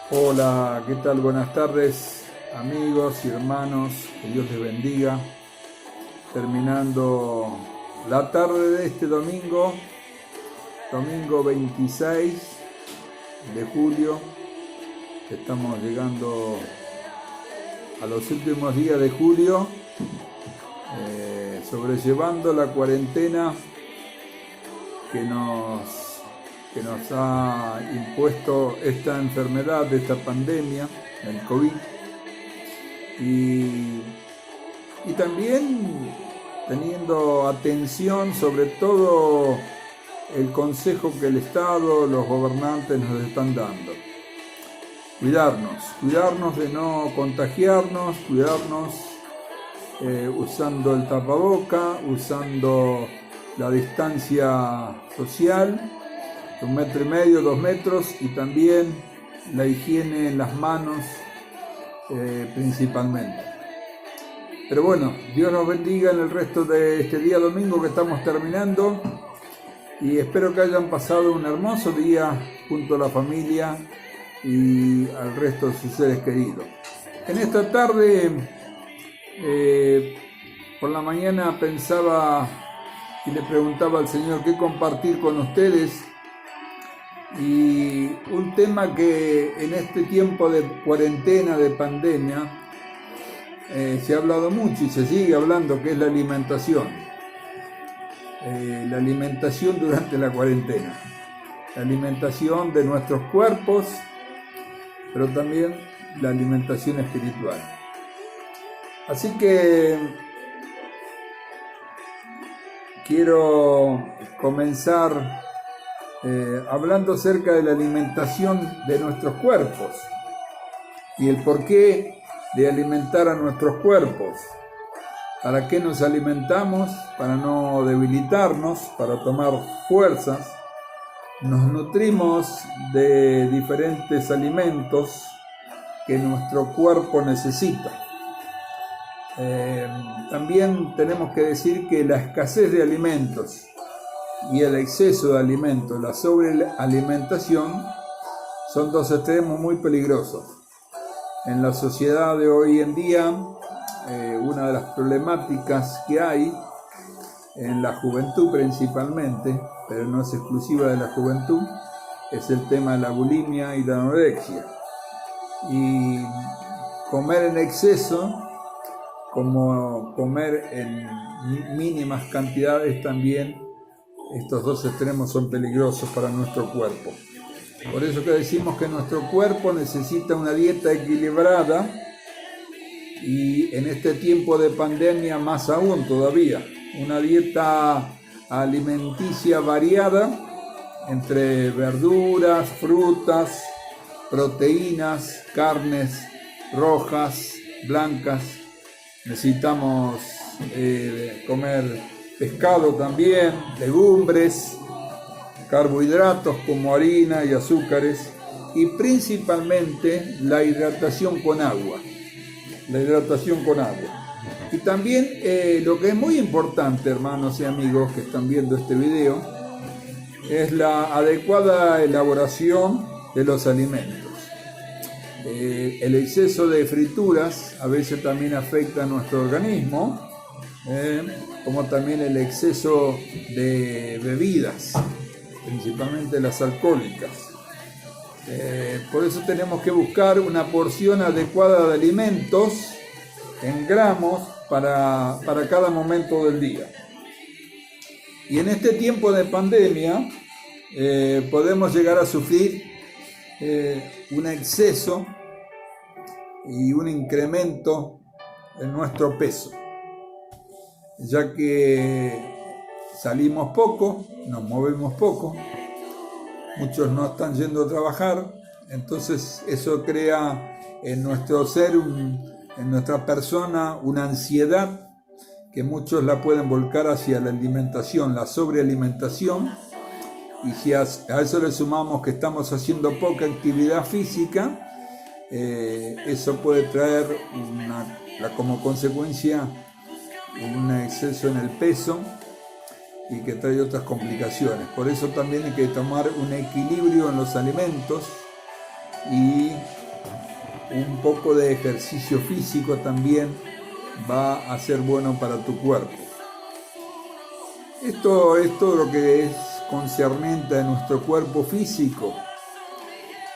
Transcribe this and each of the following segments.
Hola, ¿qué tal? Buenas tardes, amigos y hermanos, que Dios les bendiga. Terminando la tarde de este domingo, domingo 26 de julio, estamos llegando a los últimos días de julio, sobrellevando la cuarentena que nos ha impuesto esta enfermedad, esta pandemia, el COVID, y también teniendo atención sobre todo el consejo que el Estado, los gobernantes nos están dando. Cuidarnos de no contagiarnos, cuidarnos usando el tapaboca, usando la distancia social, 1,5 metros, 2 metros, y también la higiene en las manos principalmente. Pero bueno, Dios nos bendiga en el resto de este día domingo que estamos terminando, y espero que hayan pasado un hermoso día junto a la familia y al resto de sus seres queridos. En esta tarde, por la mañana pensaba y le preguntaba al Señor qué compartir con ustedes, y un tema que en este tiempo de cuarentena, de pandemia, se ha hablado mucho y se sigue hablando, que es la alimentación. La alimentación durante la cuarentena. La alimentación de nuestros cuerpos, pero también la alimentación espiritual. Así que quiero comenzar hablando acerca de la alimentación de nuestros cuerpos y el porqué de alimentar a nuestros cuerpos. ¿Para qué nos alimentamos? Para no debilitarnos, para tomar fuerzas. Nos nutrimos de diferentes alimentos que nuestro cuerpo necesita. También tenemos que decir que la escasez de alimentos y el exceso de alimentos, la sobrealimentación, son dos extremos muy peligrosos. En la sociedad de hoy en día, una de las problemáticas que hay en la juventud principalmente, pero no es exclusiva de la juventud, es el tema de la bulimia y la anorexia. Y comer en exceso, como comer en mínimas cantidades también, estos dos extremos son peligrosos para nuestro cuerpo. Por eso que decimos que nuestro cuerpo necesita una dieta equilibrada, y en este tiempo de pandemia más aún todavía, una dieta alimenticia variada entre verduras, frutas, proteínas, carnes rojas, blancas. Necesitamos comer pescado también, legumbres, carbohidratos como harina y azúcares, y principalmente la hidratación con agua. Y también lo que es muy importante, hermanos y amigos que están viendo este video, es la adecuada elaboración de los alimentos. El exceso de frituras a veces también afecta a nuestro organismo, como también el exceso de bebidas, principalmente las alcohólicas. Por eso tenemos que buscar una porción adecuada de alimentos en gramos para cada momento del día. Y en este tiempo de pandemia podemos llegar a sufrir un exceso y un incremento en nuestro peso, ya que salimos poco, nos movemos poco, muchos no están yendo a trabajar, entonces eso crea en nuestro ser, en nuestra persona, una ansiedad que muchos la pueden volcar hacia la alimentación, la sobrealimentación, y si a eso le sumamos que estamos haciendo poca actividad física, eso puede traer como consecuencia un exceso en el peso y que trae otras complicaciones. Por eso también hay que tomar un equilibrio en los alimentos y un poco de ejercicio físico también va a ser bueno para tu cuerpo. Esto es todo lo que es concerniente a nuestro cuerpo físico,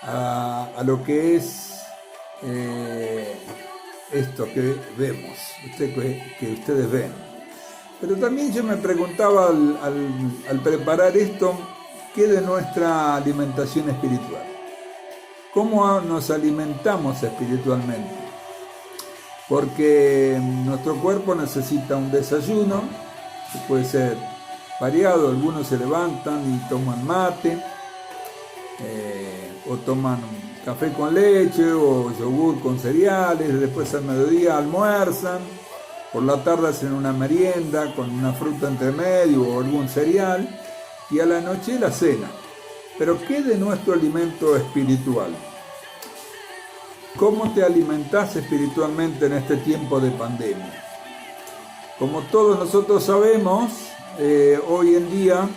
a lo que es esto que vemos, que ustedes ven. Pero también yo me preguntaba al preparar esto, ¿qué de nuestra alimentación espiritual? ¿Cómo nos alimentamos espiritualmente? Porque nuestro cuerpo necesita un desayuno, que puede ser variado. Algunos se levantan y toman mate, o toman café con leche o yogur con cereales, después al mediodía almuerzan, por la tarde hacen una merienda con una fruta entre medio o algún cereal, y a la noche la cena. Pero ¿qué de nuestro alimento espiritual? ¿Cómo te alimentás espiritualmente en este tiempo de pandemia? Como todos nosotros sabemos, hoy en día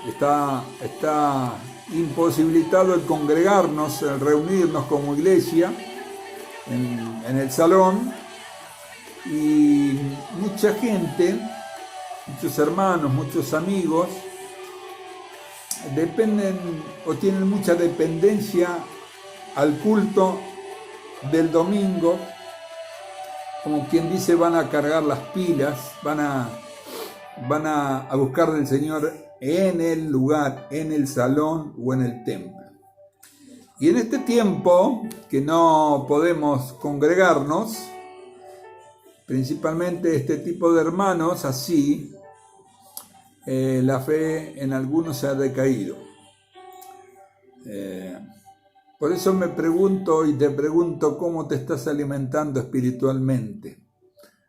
está imposibilitado el congregarnos, el reunirnos como iglesia en el salón, y mucha gente, muchos hermanos, muchos amigos dependen o tienen mucha dependencia al culto del domingo, como quien dice, van a cargar las pilas, van a buscar del Señor en el lugar, en el salón o en el templo. Y en este tiempo que no podemos congregarnos, principalmente este tipo de hermanos, así, la fe en algunos se ha decaído. Por eso me pregunto y te pregunto, ¿cómo te estás alimentando espiritualmente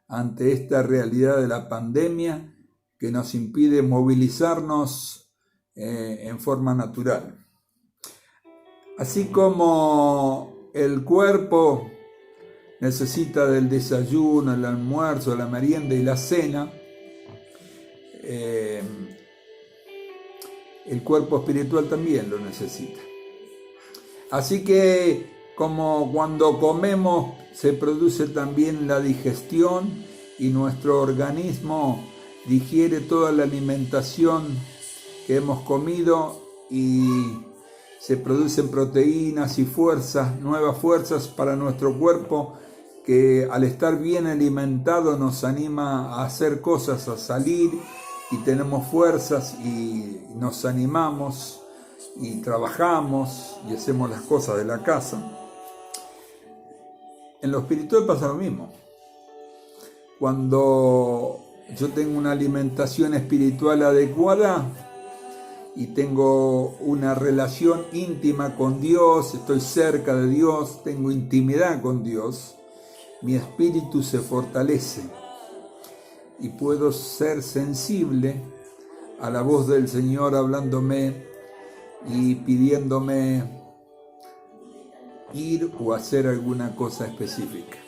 ante esta realidad de la pandemia que nos impide movilizarnos en forma natural? Así como el cuerpo necesita del desayuno, el almuerzo, la merienda y la cena, el cuerpo espiritual también lo necesita. Así que como cuando comemos se produce también la digestión y nuestro organismo digiere toda la alimentación que hemos comido y se producen proteínas y fuerzas, nuevas fuerzas para nuestro cuerpo, que al estar bien alimentado nos anima a hacer cosas, a salir, y tenemos fuerzas y nos animamos y trabajamos y hacemos las cosas de la casa. En lo espiritual pasa lo mismo. Cuando yo tengo una alimentación espiritual adecuada y tengo una relación íntima con Dios, estoy cerca de Dios, tengo intimidad con Dios, mi espíritu se fortalece y puedo ser sensible a la voz del Señor hablándome y pidiéndome ir o hacer alguna cosa específica.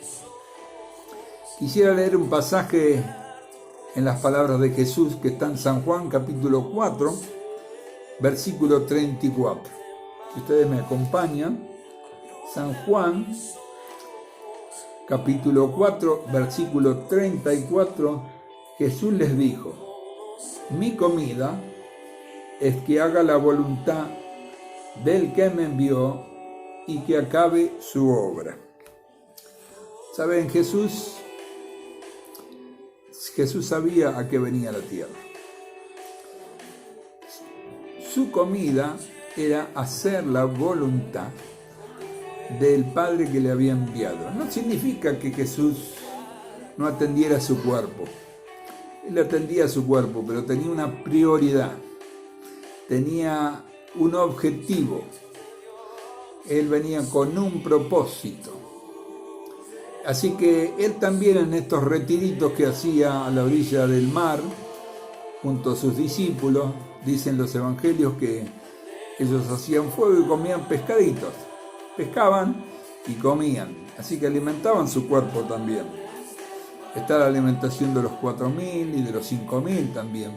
Quisiera leer un pasaje en las palabras de Jesús que está en San Juan capítulo 4, versículo 34. Si ustedes me acompañan, San Juan capítulo 4, versículo 34, Jesús les dijo: mi comida es que haga la voluntad del que me envió y que acabe su obra. ¿Saben? Jesús sabía a qué venía la tierra. Su comida era hacer la voluntad del Padre que le había enviado. No significa que Jesús no atendiera a su cuerpo. Él atendía a su cuerpo, pero tenía una prioridad, tenía un objetivo. Él venía con un propósito. Así que él también, en estos retiritos que hacía a la orilla del mar, junto a sus discípulos, dicen los evangelios que ellos hacían fuego y comían pescaditos. Pescaban y comían, así que alimentaban su cuerpo también. Está la alimentación de los 4.000 y de los 5.000 también.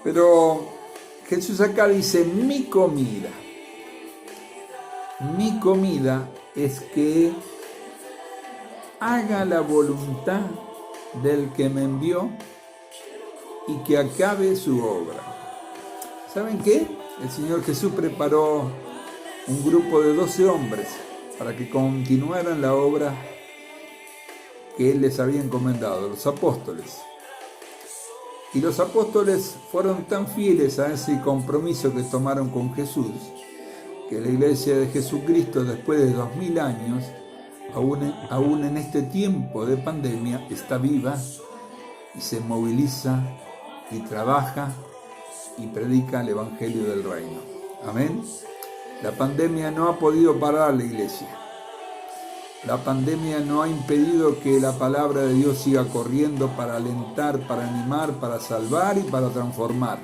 Pero Jesús acá dice: mi comida. mi comida es que haga la voluntad del que me envió y que acabe su obra. ¿Saben qué? El Señor Jesús preparó un grupo de 12 hombres para que continuaran la obra que Él les había encomendado, los apóstoles. Y los apóstoles fueron tan fieles a ese compromiso que tomaron con Jesús, que la iglesia de Jesucristo, después de 2000 años, aún en este tiempo de pandemia, está viva y se moviliza y trabaja y predica el Evangelio del Reino. Amén. La pandemia no ha podido parar a la iglesia. La pandemia no ha impedido que la palabra de Dios siga corriendo para alentar, para animar, para salvar y para transformar.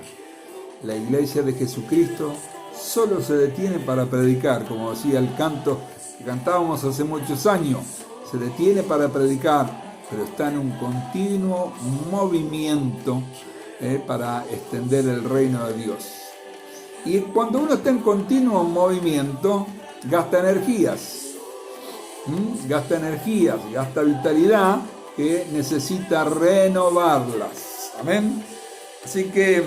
La iglesia de Jesucristo solo se detiene para predicar, como decía el canto que cantábamos hace muchos años. Se detiene para predicar, pero está en un continuo movimiento para extender el reino de Dios. Y cuando uno está en continuo movimiento, gasta energías. Gasta vitalidad que necesita renovarlas. Amén. Así que,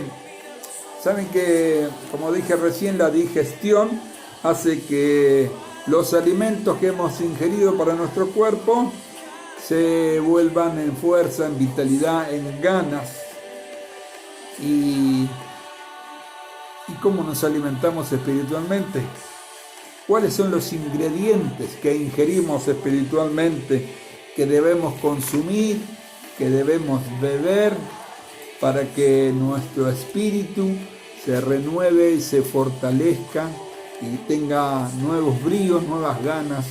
saben que, como dije recién, la digestión hace que los alimentos que hemos ingerido para nuestro cuerpo se vuelvan en fuerza, en vitalidad, en ganas. ¿Y cómo nos alimentamos espiritualmente? ¿Cuáles son los ingredientes que ingerimos espiritualmente, que debemos consumir, que debemos beber para que nuestro espíritu se renueve y se fortalezca y tenga nuevos bríos, nuevas ganas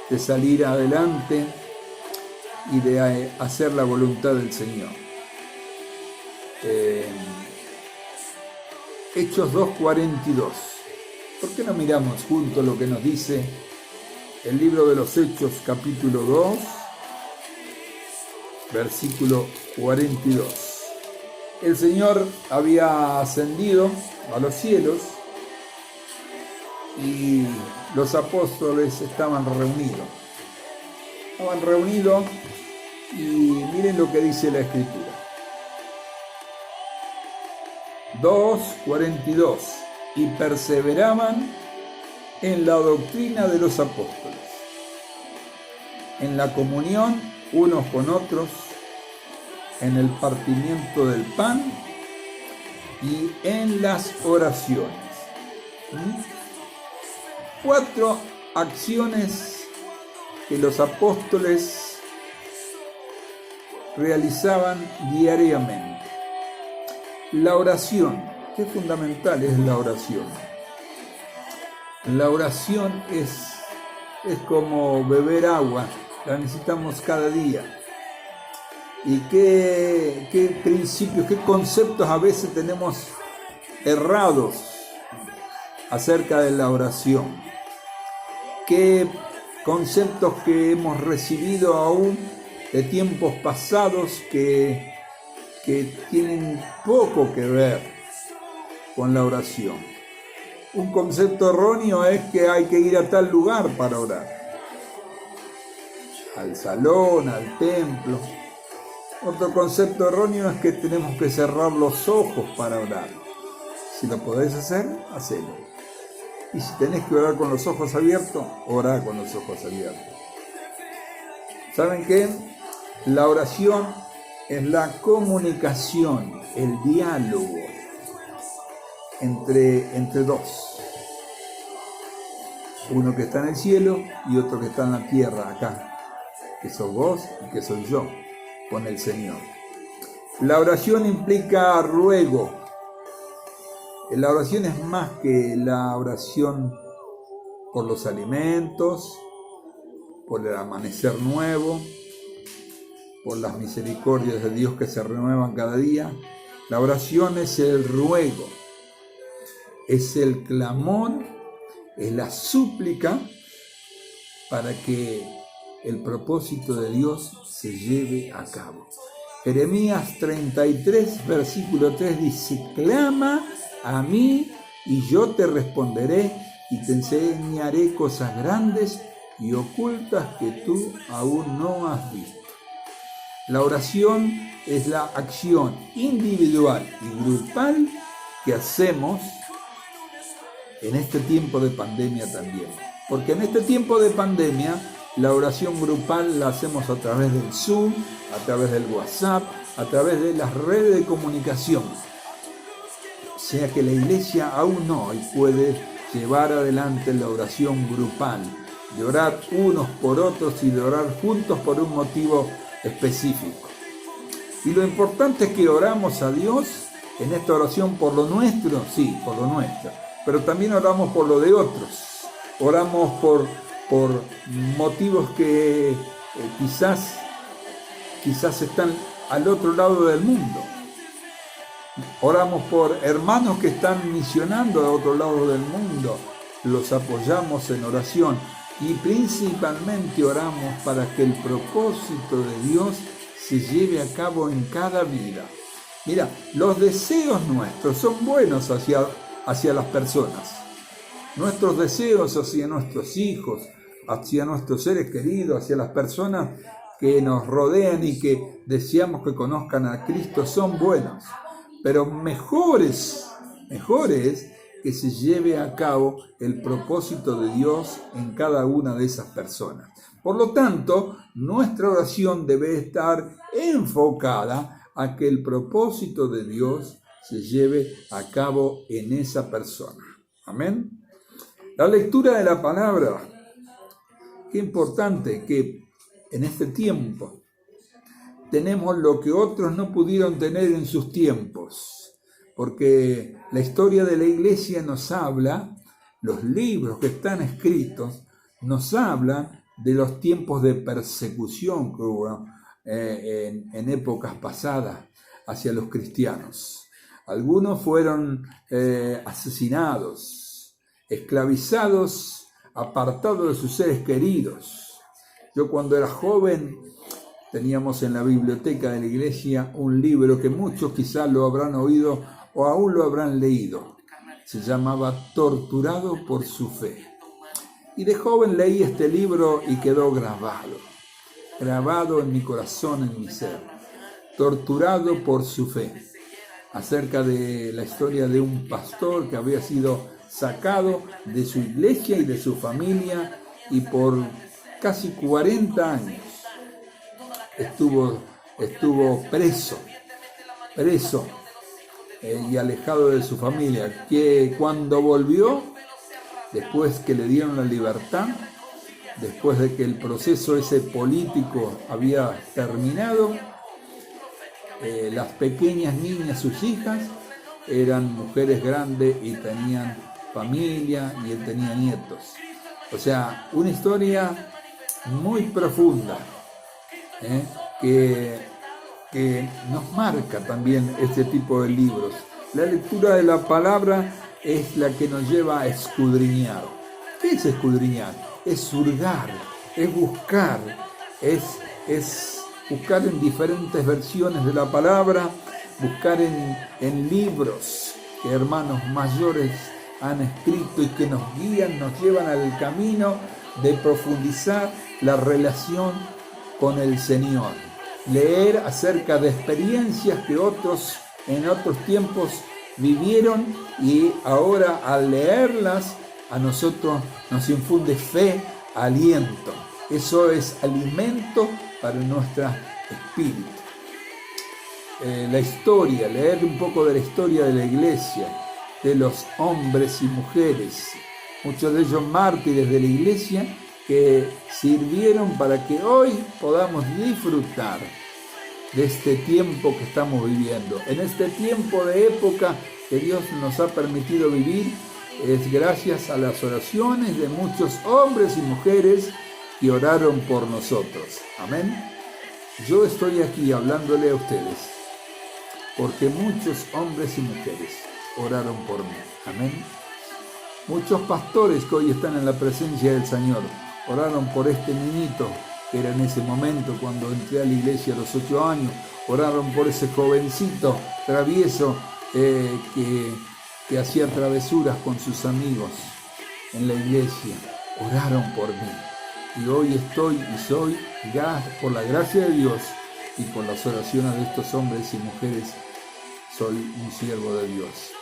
de salir adelante y de hacer la voluntad del Señor? Hechos 2:42. ¿Por qué no miramos juntos lo que nos dice el libro de los Hechos, capítulo 2, versículo 42? El Señor había ascendido a los cielos y los apóstoles estaban reunidos. Y miren lo que dice la Escritura. 2:42. Y perseveraban en la doctrina de los apóstoles, en la comunión unos con otros, en el partimiento del pan y en las oraciones. 4 acciones que los apóstoles realizaban diariamente. La oración. Qué fundamental es la oración. La oración es como beber agua, la necesitamos cada día. Y qué principios, qué conceptos a veces tenemos errados acerca de la oración. Qué conceptos que hemos recibido aún de tiempos pasados que tienen poco que ver con la oración. Un concepto erróneo es que hay que ir a tal lugar para orar, al salón, al templo. Otro concepto erróneo es que tenemos que cerrar los ojos para orar. Si lo podés hacer, hacelo. Y si tenés que orar con los ojos abiertos, orá con los ojos abiertos. ¿Saben qué? La oración es la comunicación, el diálogo entre dos. Uno que está en el cielo y otro que está en la tierra, acá. Que sos vos y que soy yo, con el Señor. La oración implica ruego. La oración es más que la oración por los alimentos, por el amanecer nuevo, por las misericordias de Dios que se renuevan cada día. La oración es el ruego, es el clamor, es la súplica para que el propósito de Dios se lleve a cabo. Jeremías 33, versículo 3 dice: clama a mí y yo te responderé y te enseñaré cosas grandes y ocultas que tú aún no has visto. La oración es la acción individual y grupal que hacemos en este tiempo de pandemia también. Porque en este tiempo de pandemia, la oración grupal la hacemos a través del Zoom, a través del WhatsApp, a través de las redes de comunicación. O sea que la iglesia aún hoy puede llevar adelante la oración grupal, de orar unos por otros y de orar juntos por un motivo específico. Y lo importante es que oramos a Dios en esta oración por lo nuestro, sí, por lo nuestro, pero también oramos por lo de otros. Oramos por motivos que quizás están al otro lado del mundo. Oramos por hermanos que están misionando a otro lado del mundo. Los apoyamos en oración y principalmente oramos para que el propósito de Dios se lleve a cabo en cada vida. Mira, los deseos nuestros son buenos hacia las personas. Nuestros deseos hacia nuestros hijos, hacia nuestros seres queridos, hacia las personas que nos rodean y que deseamos que conozcan a Cristo son buenos. Pero mejor es que se lleve a cabo el propósito de Dios en cada una de esas personas. Por lo tanto, nuestra oración debe estar enfocada a que el propósito de Dios se lleve a cabo en esa persona. Amén. La lectura de la palabra. Qué importante que en este tiempo tenemos lo que otros no pudieron tener en sus tiempos, porque la historia de la iglesia nos habla, los libros que están escritos nos hablan de los tiempos de persecución que hubo en épocas pasadas hacia los cristianos. Algunos fueron asesinados, esclavizados, apartados de sus seres queridos. Yo cuando era joven teníamos en la biblioteca de la iglesia un libro que muchos quizás lo habrán oído o aún lo habrán leído. Se llamaba Torturado por su fe. Y de joven leí este libro y quedó grabado en mi corazón, en mi ser. Torturado por su fe. Acerca de la historia de un pastor que había sido sacado de su iglesia y de su familia y por casi 40 años estuvo preso y alejado de su familia, que cuando volvió, después que le dieron la libertad, después de que el proceso ese político había terminado, las pequeñas niñas, sus hijas, eran mujeres grandes y tenían familia y él tenía nietos. O sea, una historia muy profunda, que nos marca también este tipo de libros. La lectura de la palabra es la que nos lleva a escudriñar. ¿Qué es escudriñar? Es hurgar, es buscar, es buscar en diferentes versiones de la palabra, buscar en libros que hermanos mayores han escrito y que nos guían, nos llevan al camino de profundizar la relación con el Señor. Leer acerca de experiencias que otros en otros tiempos vivieron y ahora al leerlas a nosotros nos infunde fe, aliento. Eso es alimento para nuestro espíritu. La historia, leer un poco de la historia de la iglesia, de los hombres y mujeres, muchos de ellos mártires de la iglesia, que sirvieron para que hoy podamos disfrutar de este tiempo que estamos viviendo. En este tiempo de época que Dios nos ha permitido vivir, es gracias a las oraciones de muchos hombres y mujeres que oraron por nosotros. Amén. Yo estoy aquí hablándole a ustedes porque muchos hombres y mujeres oraron por mí. Amén. Muchos pastores que hoy están en la presencia del Señor oraron por este niñito que era en ese momento cuando entré a la iglesia a los 8 años. Oraron por ese jovencito travieso que hacía travesuras con sus amigos. en la iglesia oraron por mí. Y hoy estoy y soy, por la gracia de Dios y por las oraciones de estos hombres y mujeres, soy un siervo de Dios.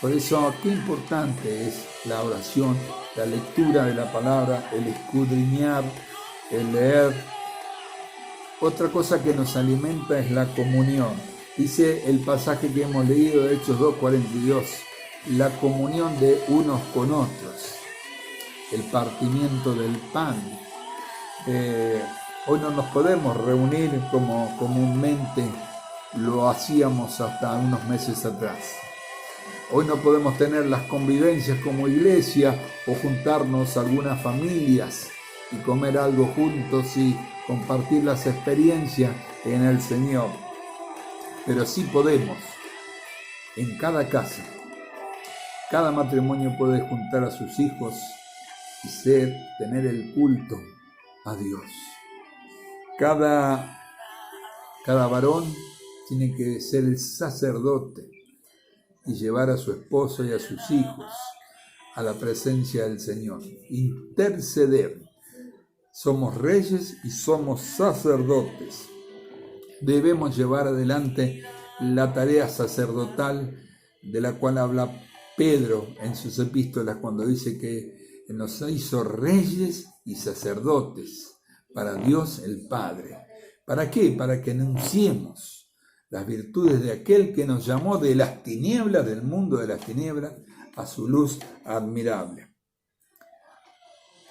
Por eso, qué importante es la oración, la lectura de la palabra, el escudriñar, el leer. Otra cosa que nos alimenta es la comunión. Dice el pasaje que hemos leído de Hechos 2:42, la comunión de unos con otros, el partimiento del pan. Hoy no nos podemos reunir como comúnmente lo hacíamos hasta unos meses atrás. Hoy no podemos tener las convivencias como iglesia o juntarnos algunas familias y comer algo juntos y compartir las experiencias en el Señor. Pero sí podemos, en cada casa, cada matrimonio puede juntar a sus hijos y tener el culto a Dios. Cada varón tiene que ser el sacerdote y llevar a su esposo y a sus hijos a la presencia del Señor. Interceder. Somos reyes y somos sacerdotes. Debemos llevar adelante la tarea sacerdotal de la cual habla Pedro en sus epístolas cuando dice que nos hizo reyes y sacerdotes para Dios el Padre. ¿Para qué? Para que anunciemos las virtudes de aquel que nos llamó de las tinieblas, del mundo de las tinieblas, a su luz admirable.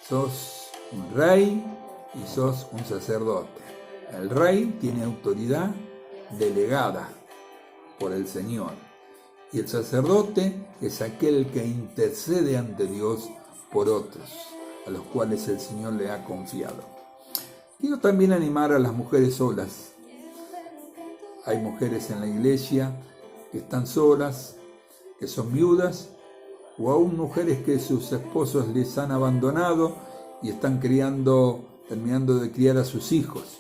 Sos un rey y sos un sacerdote. El rey tiene autoridad delegada por el Señor. Y el sacerdote es aquel que intercede ante Dios por otros, a los cuales el Señor le ha confiado. Quiero también animar a las mujeres solas. Hay mujeres en la iglesia que están solas, que son viudas, o aún mujeres que sus esposos les han abandonado y están terminando de criar a sus hijos.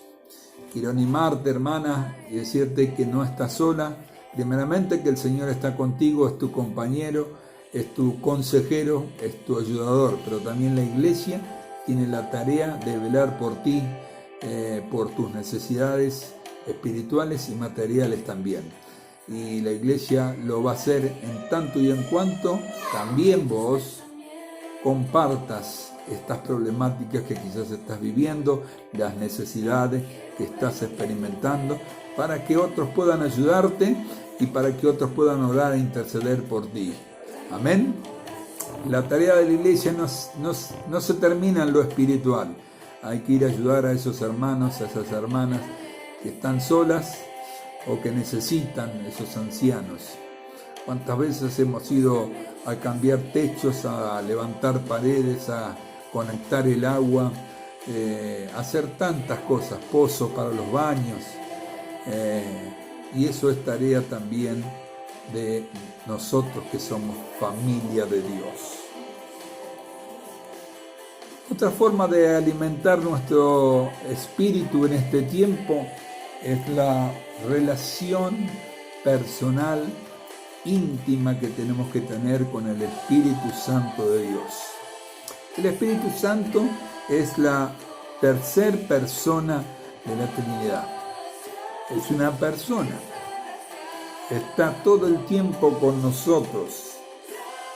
Quiero animarte, hermana, y decirte que no estás sola. Primeramente, que el Señor está contigo, es tu compañero, es tu consejero, es tu ayudador, pero también la iglesia tiene la tarea de velar por ti, por tus necesidades espirituales y materiales también. Y la iglesia lo va a hacer en tanto y en cuanto también vos compartas estas problemáticas que quizás estás viviendo, las necesidades que estás experimentando, para que otros puedan ayudarte y para que otros puedan orar e interceder por ti. Amén. La tarea de la iglesia no se termina en lo espiritual. Hay que ir a ayudar a esos hermanos, a esas hermanas que están solas o que necesitan esos ancianos. ¿Cuántas veces hemos ido a cambiar techos, a levantar paredes, a conectar el agua, hacer tantas cosas, pozos para los baños? Y eso es tarea también de nosotros que somos familia de Dios. Otra forma de alimentar nuestro espíritu en este tiempo es la relación personal, íntima que tenemos que tener con el Espíritu Santo de Dios. El Espíritu Santo es la tercera persona de la Trinidad. Es una persona. Está todo el tiempo con nosotros.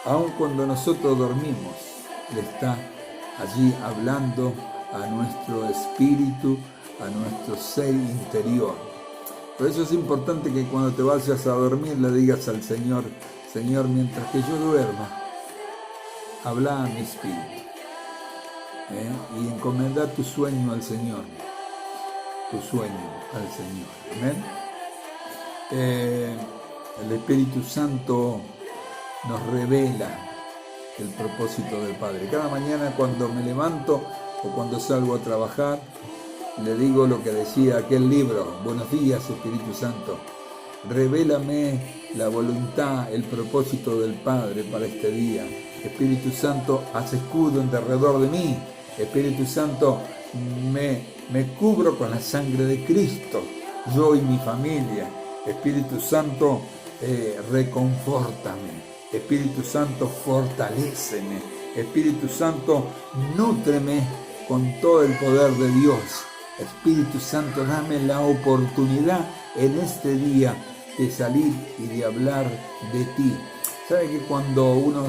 Aun cuando nosotros dormimos, Él está allí hablando a nuestro espíritu, a nuestro ser interior. Por eso es importante que cuando te vayas a dormir le digas al Señor: Señor, mientras que yo duerma, habla a mi espíritu. Y encomendar tu sueño al Señor. Tu sueño al Señor. Amén. El Espíritu Santo nos revela el propósito del Padre. Cada mañana cuando me levanto o cuando salgo a trabajar, le digo lo que decía aquel libro: buenos días, Espíritu Santo, revélame la voluntad, el propósito del Padre para este día. Espíritu Santo, haz escudo en derredor de mí. Espíritu Santo, me cubro con la sangre de Cristo, yo y mi familia. Espíritu Santo, reconfórtame. Espíritu Santo, fortaléceme. Espíritu Santo, nútreme con todo el poder de Dios. Espíritu Santo, dame la oportunidad en este día de salir y de hablar de ti. ¿Sabe que cuando uno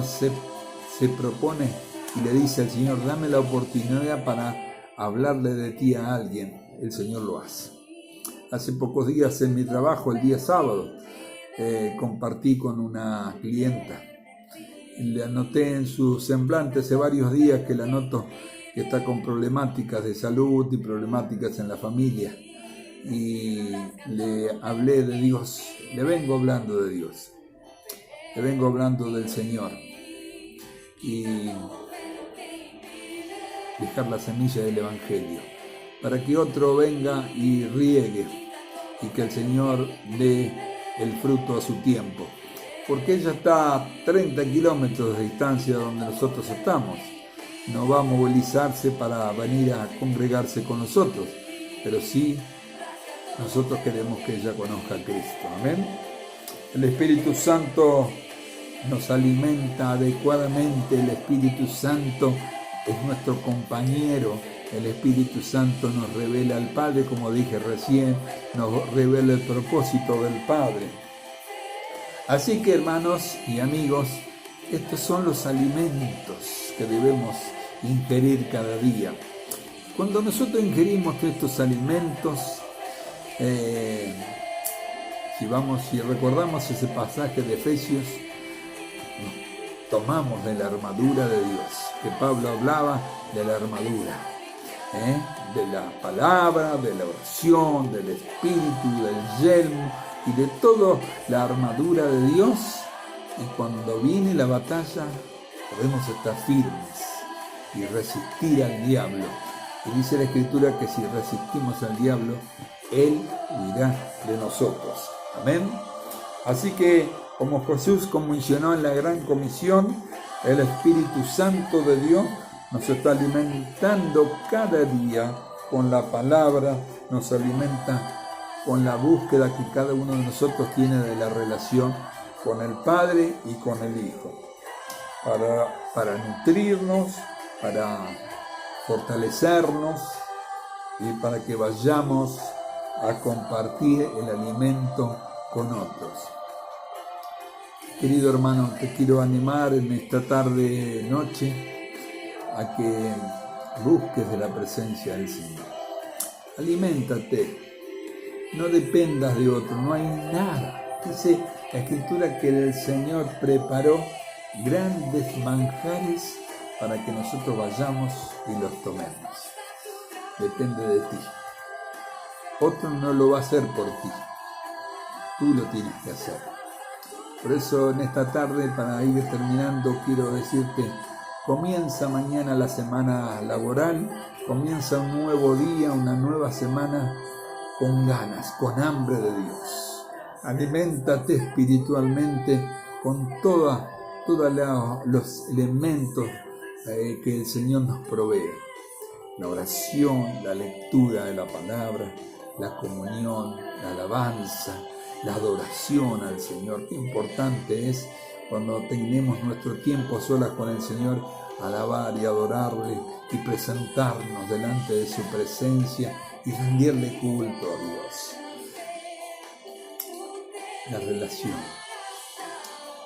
se propone y le dice al Señor, dame la oportunidad para hablarle de ti a alguien, el Señor lo hace? Hace pocos días en mi trabajo, el día sábado, compartí con una clienta. Le anoté en su semblante hace varios días que la noto que está con problemáticas de salud y problemáticas en la familia. Y le hablé de Dios, le vengo hablando de Dios, le vengo hablando del Señor. Y dejar la semilla del Evangelio, para que otro venga y riegue y que el Señor dé el fruto a su tiempo. Porque ella está a 30 kilómetros de distancia de donde nosotros estamos. No va a movilizarse para venir a congregarse con nosotros, pero sí nosotros queremos que ella conozca a Cristo. Amén. El Espíritu Santo nos alimenta adecuadamente. El Espíritu Santo es nuestro compañero. El Espíritu Santo nos revela al Padre, como dije recién, nos revela el propósito del Padre. Así que, hermanos y amigos, estos son los alimentos que debemos ingerir cada día. Cuando nosotros ingerimos estos alimentos, si recordamos ese pasaje de Efesios, tomamos de la armadura de Dios, que Pablo hablaba de la armadura, de la palabra, de la oración, del espíritu, del yelmo y de toda la armadura de Dios. Y cuando viene la batalla, podemos estar firmes y resistir al diablo. Y dice la Escritura que si resistimos al diablo, Él huirá de nosotros. Amén. Así que, como Jesús comisionó en la Gran Comisión, el Espíritu Santo de Dios nos está alimentando cada día con la palabra, nos alimenta con la búsqueda que cada uno de nosotros tiene de la relación con el Padre y con el Hijo, para nutrirnos, para fortalecernos y para que vayamos a compartir el alimento con otros. Querido hermano, te quiero animar en esta tarde, noche, a que busques de la presencia del Señor. Aliméntate, no dependas de otro, no hay nada. Dice la Escritura que el Señor preparó grandes manjares para que nosotros vayamos y los tomemos. Depende de ti. Otro no lo va a hacer por ti. Tú lo tienes que hacer. Por eso en esta tarde, para ir terminando, quiero decirte, comienza mañana la semana laboral, comienza un nuevo día, una nueva semana con ganas, con hambre de Dios. Aliméntate espiritualmente con todos los elementos que el Señor nos provee. La oración, la lectura de la palabra, la comunión, la alabanza, la adoración al Señor. Qué importante es cuando tenemos nuestro tiempo a solas con el Señor, alabar y adorarle y presentarnos delante de su presencia y rendirle culto a Dios. La relación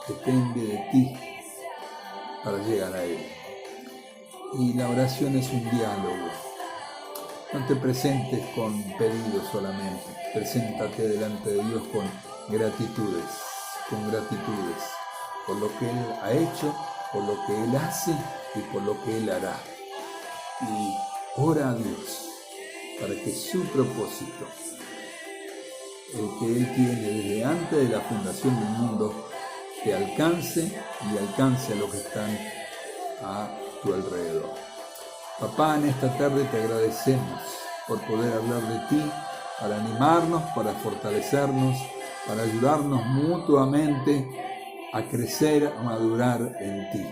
depende de ti para llegar a Él. Y la oración es un diálogo. No te presentes con pedidos solamente. Preséntate delante de Dios con gratitudes, por lo que Él ha hecho, por lo que Él hace y por lo que Él hará. Y ora a Dios para que su propósito, el que Él tiene desde antes de la fundación del mundo, te alcance y alcance a los que están a tu alrededor. Papá, en esta tarde te agradecemos por poder hablar de ti, para animarnos, para fortalecernos, para ayudarnos mutuamente a crecer, a madurar en ti.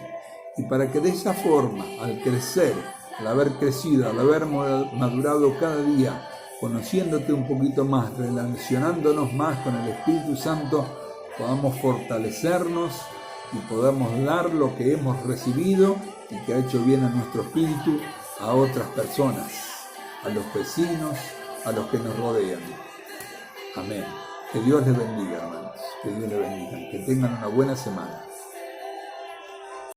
Y para que de esa forma, al crecer, al haber crecido, al haber madurado cada día, conociéndote un poquito más, relacionándonos más con el Espíritu Santo, podamos fortalecernos y podamos dar lo que hemos recibido y que ha hecho bien a nuestro espíritu a otras personas, a los vecinos, a los que nos rodean. Amén. Que Dios les bendiga, hermanos. Que Dios les bendiga. Que tengan una buena semana.